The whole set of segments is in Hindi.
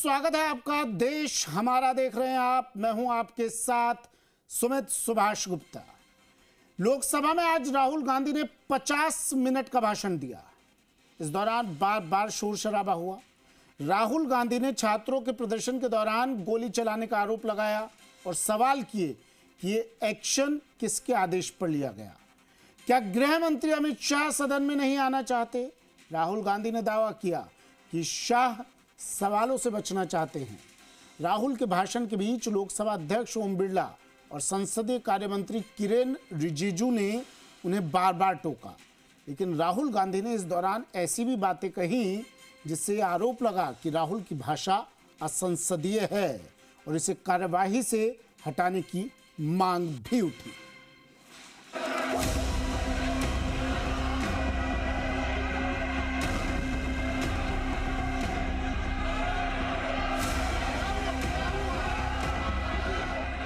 स्वागत है आपका। देश हमारा देख रहे हैं आप। मैं हूं आपके साथ सुमित सुभाष गुप्ता। लोकसभा में आज राहुल गांधी ने 50 मिनट का भाषण दिया। इस दौरान बार बार शोर शराबा हुआ। राहुल गांधी ने छात्रों के प्रदर्शन के दौरान गोली चलाने का आरोप लगाया और सवाल किए कि ये एक्शन किसके आदेश पर लिया गया। क्या गृह मंत्री अमित शाह सदन में नहीं आना चाहते? राहुल गांधी ने दावा किया कि शाह सवालों से बचना चाहते हैं। राहुल के भाषण के बीच लोकसभा अध्यक्ष ओम बिरला और संसदीय कार्य मंत्री किरेन रिजिजू ने उन्हें बार बार टोका, लेकिन राहुल गांधी ने इस दौरान ऐसी भी बातें कही जिससे आरोप लगा कि राहुल की भाषा असंसदीय है और इसे कार्यवाही से हटाने की मांग भी उठी।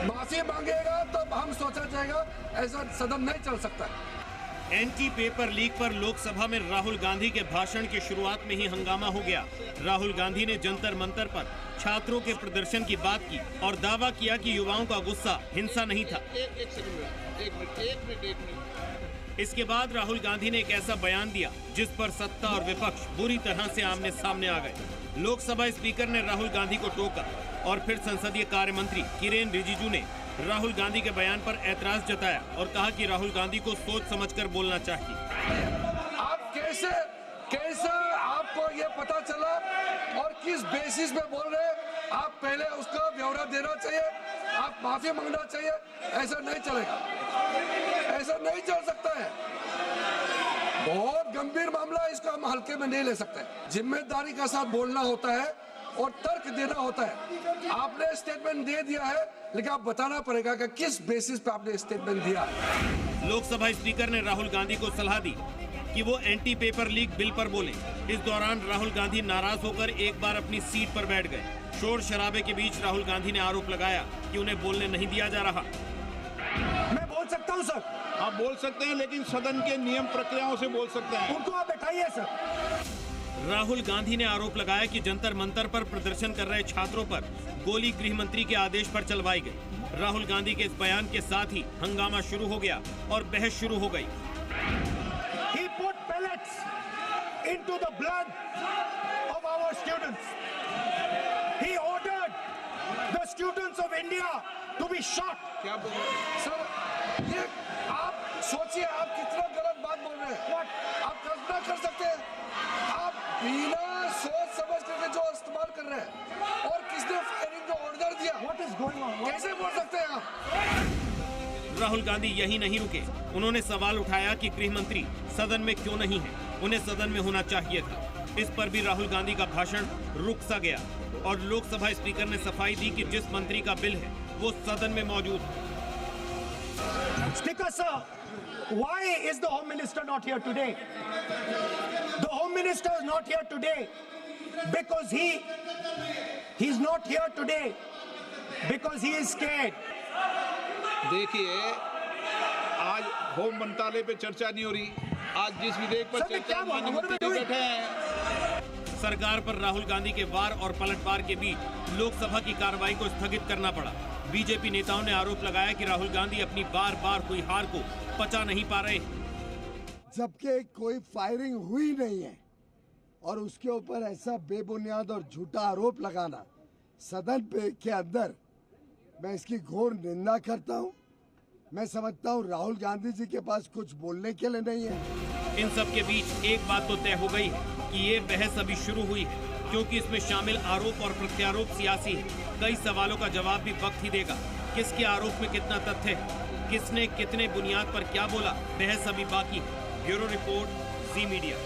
माफी मांगेगा तब हम सोचा जाएगा, ऐसा सदन नहीं चल सकता है। एंटी पेपर लीक पर लोकसभा में राहुल गांधी के भाषण की शुरुआत में ही हंगामा हो गया। राहुल गांधी ने जंतर मंतर पर छात्रों के प्रदर्शन की बात की और दावा किया कि युवाओं का गुस्सा हिंसा नहीं था। एक मिनट। इसके बाद राहुल गांधी ने एक ऐसा बयान दिया जिस पर सत्ता और विपक्ष बुरी तरह से आमने सामने आ गए। लोकसभा स्पीकर ने राहुल गांधी को टोका और फिर संसदीय कार्य मंत्री किरेन रिजिजू ने राहुल गांधी के बयान पर ऐतराज जताया और कहा कि राहुल गांधी को सोच समझकर बोलना चाहिए। आप कैसे आपको ये पता चला और किस बेसिस पे बोल रहे हैं? आप पहले उसका ब्यौरा देना चाहिए, आप माफी मांगना चाहिए। ऐसा नहीं चलेगा, ऐसा नहीं चल सकता है। बहुत गंभीर मामला है, इसको हम हल्के में नहीं ले सकते। जिम्मेदारी के साथ बोलना होता है और तर्क देना होता है। आपने स्टेटमेंट दे दिया है, लेकिन आप बताना पड़ेगा कि किस बेसिस पे आपने स्टेटमेंट दिया। लोकसभा स्पीकर ने राहुल गांधी को सलाह दी कि वो एंटी पेपर लीक बिल पर बोले। इस दौरान राहुल गांधी नाराज होकर एक बार अपनी सीट पर बैठ गए। शोर शराबे के बीच राहुल गांधी ने आरोप लगाया कि उन्हें बोलने नहीं दिया जा रहा। मैं बोल सकता हूं सर। आप बोल सकते हैं, लेकिन सदन के नियम प्रक्रियाओं से बोल सकते हैं। उनको आप बैठाइए सर। राहुल गांधी ने आरोप लगाया कि जंतर मंतर पर प्रदर्शन कर रहे छात्रों पर गोली गृह मंत्री के आदेश पर चलवाई गई। राहुल गांधी के इस बयान के साथ ही हंगामा शुरू हो गया और बहस शुरू हो गई। He put pellets into the blood of our students. He ordered the students of India to be shot. क्या बोल रहे हैं सर? ये आप सोचिए, आप कितना गलत बात बोल रहे हैं। आप कल्पना कर सकते हैं, आप बिना सोच समझ करके जो इस्तेमाल कर रहे हैं और किसने फायरिंग का ऑर्डर दिया? What is going on? कैसे बोल सकते हैं आप? राहुल गांधी यही नहीं रुके। उन्होंने सवाल उठाया कि गृह मंत्री सदन में क्यों नहीं है, उन्हें सदन में होना चाहिए था। इस पर भी राहुल गांधी का भाषण रुक सा गया और लोकसभा स्पीकर ने सफाई दी कि जिस मंत्री का बिल है वो सदन में मौजूद है। Speaker sir, why is the Home Minister not here today? The Home Minister is not here today because he's not here today because he is scared. देखिए, आज होम मंत्रालय पे चर्चा नहीं हो रही। आज जिस विधेयक पर चर्चा बैठे हैं। सरकार पर राहुल गांधी के वार और पलटवार के बीच लोकसभा की कार्रवाई को स्थगित करना पड़ा। बीजेपी नेताओं ने आरोप लगाया कि राहुल गांधी अपनी बार बार हुई हार को पचा नहीं पा रहे। जबकि कोई फायरिंग हुई नहीं है और उसके ऊपर ऐसा बेबुनियाद और झूठा आरोप लगाना सदन पे के अंदर, मैं इसकी घोर निंदा करता हूं। मैं समझता हूं राहुल गांधी जी के पास कुछ बोलने के लिए नहीं है। इन सब के बीच एक बात तो तय हो गई है कि ये बहस अभी शुरू हुई है, क्योंकि इसमें शामिल आरोप और प्रत्यारोप सियासी है। कई सवालों का जवाब भी वक्त ही देगा। किसके आरोप में कितना तथ्य है, किसने कितने बुनियाद पर क्या बोला, बहस अभी बाकी है। ब्यूरो रिपोर्ट, जी मीडिया।